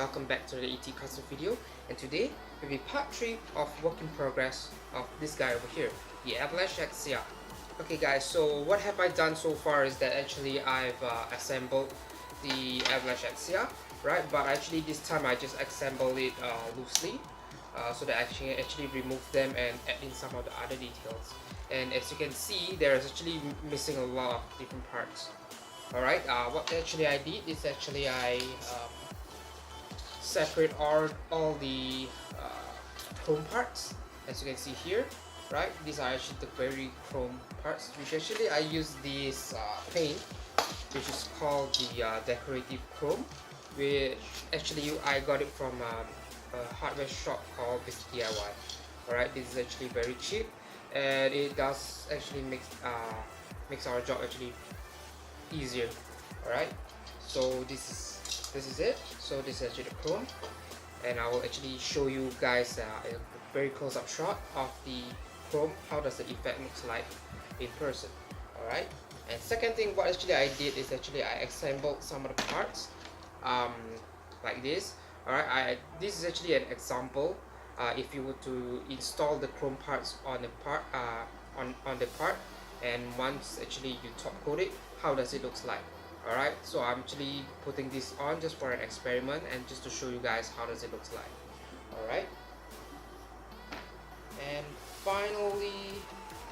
welcome back to the ET custom video, and today will be part 3 of work in progress of this guy over here, the Avalanche Exia. Okay guys, so what have I done so far is that actually I've assembled the Avalanche Exia, right? But actually this time I just assembled it loosely, so that I can actually remove them and add in some of the other details. And as you can see, there is actually missing a lot of different parts. Alright, what actually I did is actually I separate all the chrome parts, as you can see here, right? These are actually the very chrome parts, which actually I use this paint, which is called the decorative chrome, which actually I got it from a hardware shop called This DIY. Alright, this is actually very cheap, and it does actually makes our job actually easier. Alright, so this is it. So this is actually the chrome, and I will actually show you guys a very close-up shot of the chrome. How does the effect looks like in person? Alright, and second thing, what actually I did is actually I assembled some of the parts like this. Alright, this is actually an example. If you were to install the chrome parts on the part on the part, and once actually you top coat it, how does it looks like? Alright, so I'm actually putting this on just for an experiment and just to show you guys how does it looks like. Alright, and finally,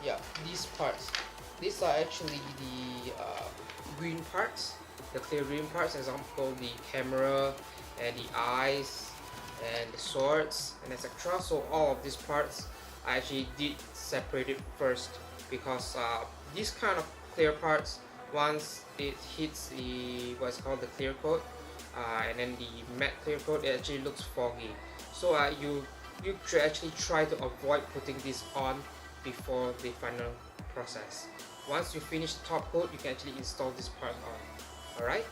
yeah, these parts, these are actually the green parts, the clear green parts, example the camera and the eyes and the swords and etc. So all of these parts I actually did separate it first, because these kind of clear parts, once it hits the what's called the clear coat and then the matte clear coat, it actually looks foggy. So you should actually try to avoid putting this on before the final process. Once you finish the top coat, you can actually install this part on. Alright,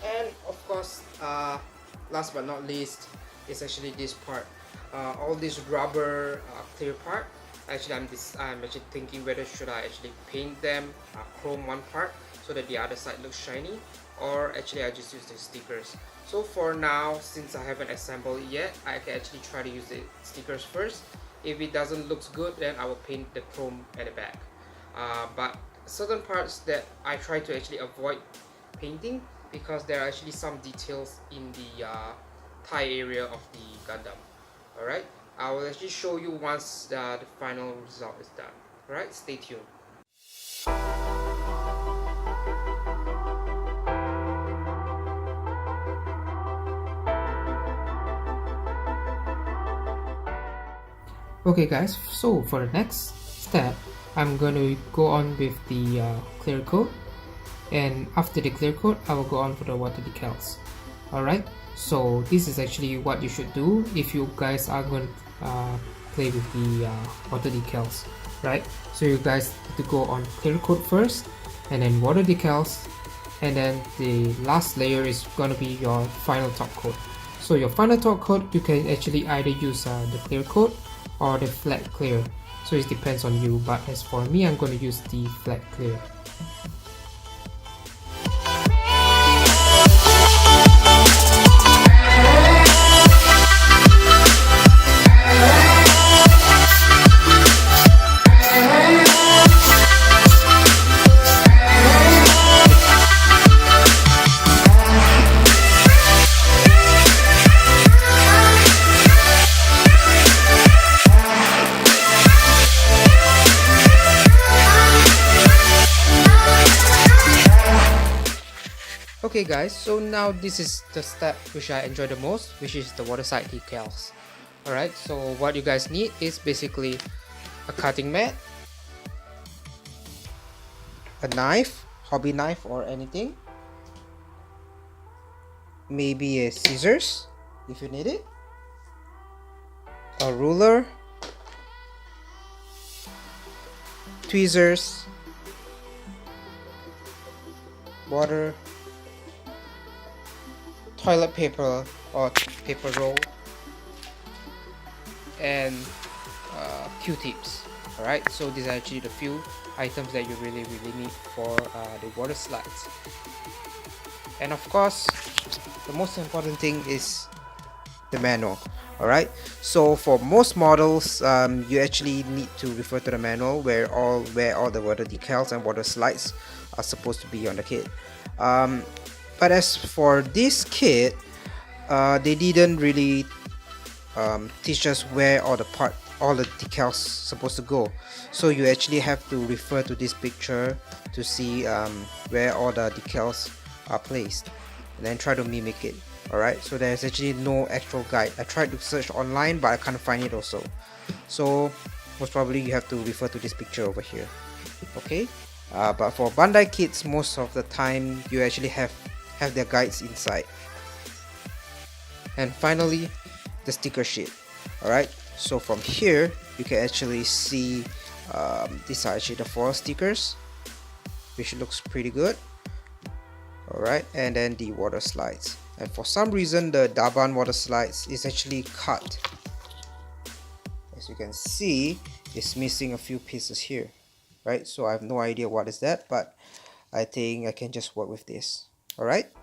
and of course, last but not least, is actually this part. All this rubber clear part, actually I'm actually thinking whether should I actually paint them chrome one part so that the other side looks shiny, or actually I just use the stickers. So for now, since I haven't assembled it yet, I can actually try to use the stickers first. If it doesn't look good, then I will paint the chrome at the back. But certain parts that I try to actually avoid painting, because there are actually some details in the thigh area of the Gundam. Alright, I will actually show you once the final result is done. Alright, stay tuned. Okay guys, so for the next step, I'm going to go on with the clear coat, and after the clear coat I will go on for the water decals. Alright, so this is actually what you should do if you guys are going to play with the water decals, right? So you guys have to go on clear coat first, and then water decals, and then the last layer is going to be your final top coat. So your final top coat, you can actually either use the clear coat or the flat clear, so it depends on you, but as for me, I'm going to use the flat clear. Okay guys, so now this is the step which I enjoy the most, which is the Waterside Details. Alright, so what you guys need is basically a cutting mat, a knife, hobby knife or anything, maybe a scissors if you need it, a ruler, tweezers, water, toilet paper or paper roll, and Q-tips. Alright, so these are actually the few items that you really need for the water slides. And of course, the most important thing is the manual. Alright, so for most models, you actually need to refer to the manual where all the water decals and water slides are supposed to be on the kit. But as for this kit, they didn't really teach us where all the decals supposed to go. So you actually have to refer to this picture to see where all the decals are placed, and then try to mimic it. Alright, so there's actually no actual guide. I tried to search online, but I can't find it also. So most probably you have to refer to this picture over here. Okay, but for Bandai kits, most of the time you actually have their guides inside. And finally, the sticker sheet. Alright, so from here you can actually see these are actually the 4 stickers, which looks pretty good. Alright, and then the water slides, and for some reason the Daban water slides is actually cut. As you can see, it's missing a few pieces here, right? So I have no idea what is that, but I think I can just work with this. Alright,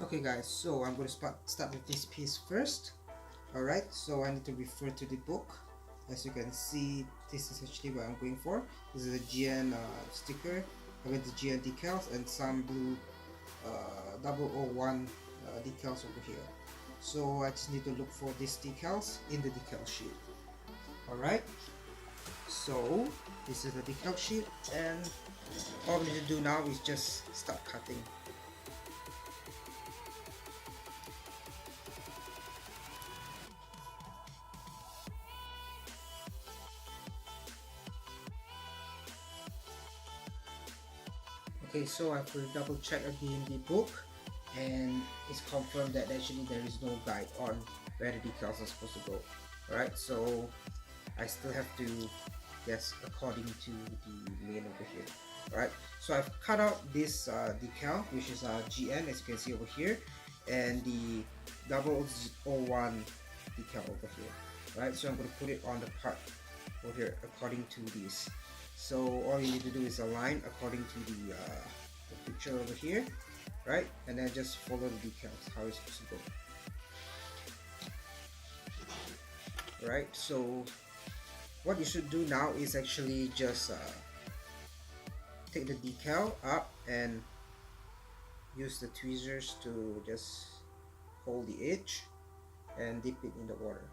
okay guys, so I'm going to start with this piece first. Alright, so I need to refer to the book. As you can see, this is actually what I'm going for. This is a GN sticker. I got the GN decals and some blue 001 decals over here. So I just need to look for these decals in the decal sheet. Alright, so this is the decal sheet, and all we need to do now is just start cutting. Okay, so I will double check again the book, and it's confirmed that actually there is no guide on where the decals are supposed to go. Alright, so I still have to guess according to the lane over here. Alright, so I've cut out this decal, which is GN, as you can see over here, and the 001 decal over here. Right, so I'm going to put it on the part over here according to this. So all you need to do is align according to the picture over here, right? And then just follow the decals, how it's supposed to go. Right, so what you should do now is actually just take the decal up and use the tweezers to just hold the edge and dip it in the water.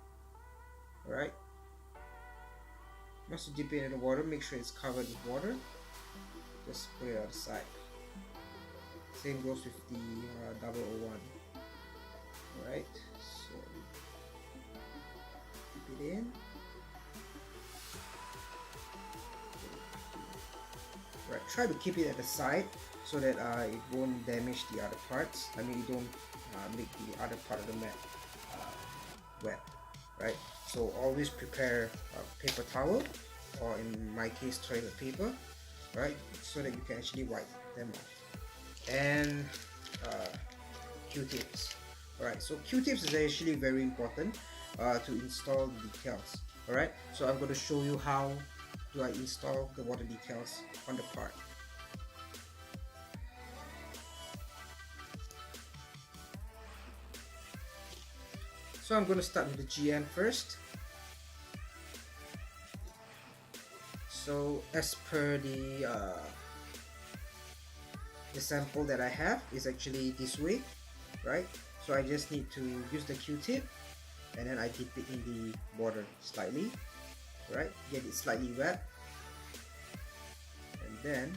Alright, once you dip it in the water, make sure it's covered with water. Just put it outside. Same goes with the 001. Alright, so dip it in. Right, try to keep it at the side so that it won't damage the other parts. I mean, you don't make the other part of the mat wet. Right, so always prepare a paper towel, or in my case toilet paper, right, so that you can actually wipe them off. And Q-tips. Alright, so Q-tips is actually very important to install the decals. Alright, so I'm going to show you how do I install the water decals on the part. So I'm going to start with the GN first. So as per the sample that I have is actually this way, right? So I just need to use the Q-tip, and then I dip it in the water slightly, right? Get it slightly wet, and then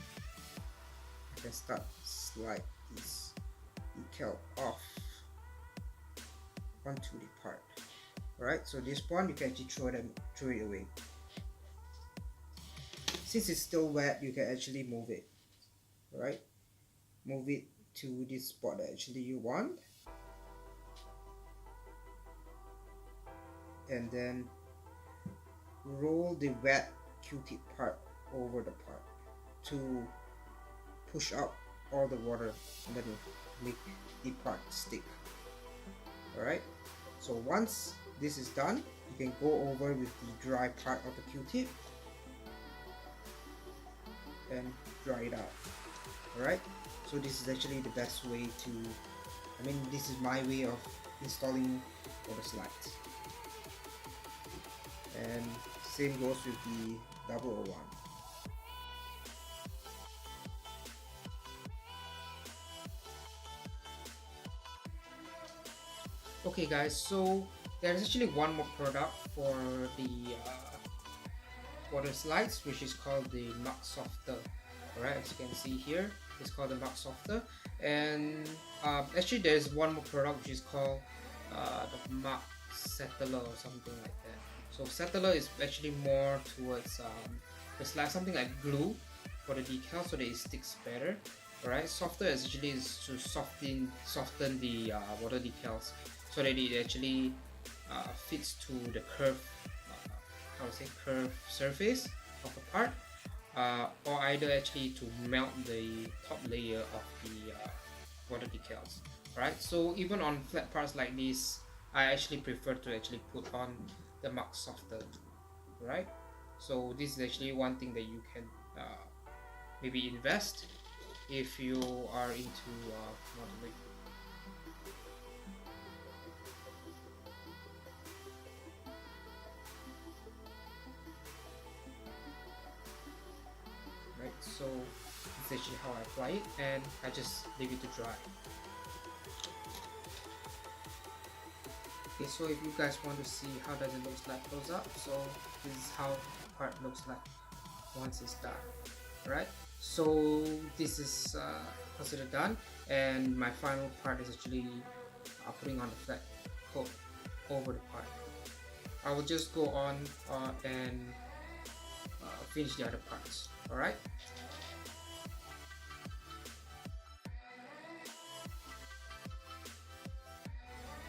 I can start slide this decal off onto the part. Alright, so this one you can actually throw it away. Since it's still wet, you can actually move it. Alright, move it to this spot that actually you want, and then roll the wet Q-tip part over the part to push out all the water underneath, make the part stick. Alright, so once this is done, you can go over with the dry part of the Q-tip and dry it out. Alright, so this is actually the best way to, this is my way of installing water slides. And same goes with the 001. Okay guys, so there's actually one more product for the water slides, which is called the Mug Softer. Alright, as you can see here, it's called the Mug Softer. And actually there's one more product which is called the Mug Settler or something like that. So Settler is actually more towards it's like something like glue for the decal so that it sticks better. Alright, Softer actually is to soften the water decals so that it actually fits to the curved curved surface of the part, or either actually to melt the top layer of the water decals. Right, so even on flat parts like this, I actually prefer to actually put on the Mug Softer. Right, so this is actually one thing that you can maybe invest if you are into modeling. Right, so this is actually how I apply it, and I just leave it to dry. Okay, so if you guys want to see how does it look like close up, so this is how the part looks like once it's done. Right, so this is considered done, and my final part is actually putting on the flat coat over the part. I will just go on and finish the other parts. Alright,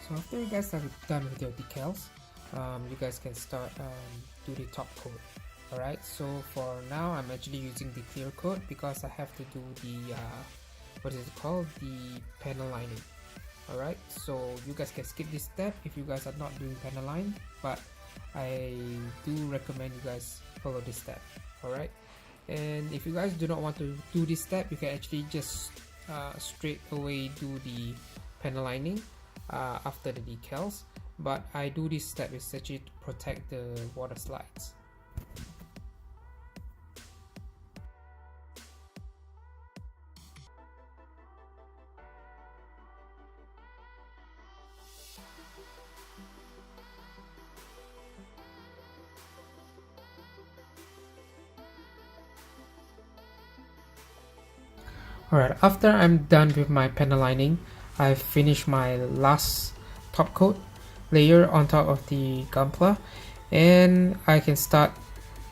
so after you guys are done with your decals, you guys can start do the top coat. Alright, so for now I'm actually using the clear coat because I have to do the what is it called, the panel lining. Alright, so you guys can skip this step if you guys are not doing panel line, but I do recommend you guys follow this step. Alright, and if you guys do not want to do this step, you can actually just straight away do the panel lining after the decals, but I do this step is actually to protect the water slides. Alright, after I'm done with my panel lining, I've finished my last top coat layer on top of the gunpla, and I can start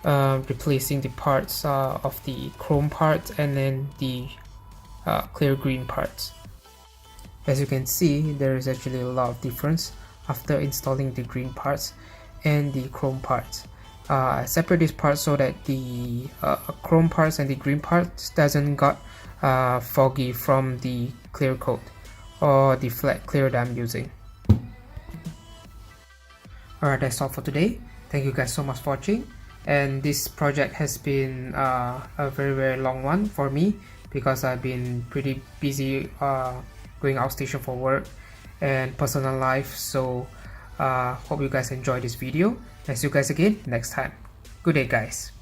replacing the parts of the chrome parts and then the clear green parts. As you can see, there is actually a lot of difference after installing the green parts and the chrome parts. I separate these parts so that the chrome parts and the green parts doesn't got foggy from the clear coat or the flat clear that I'm using. Alright, that's all for today. Thank you guys so much for watching, and this project has been a very long one for me because I've been pretty busy going outstation for work and personal life. So hope you guys enjoy this video. And see you guys again next time. Good day guys.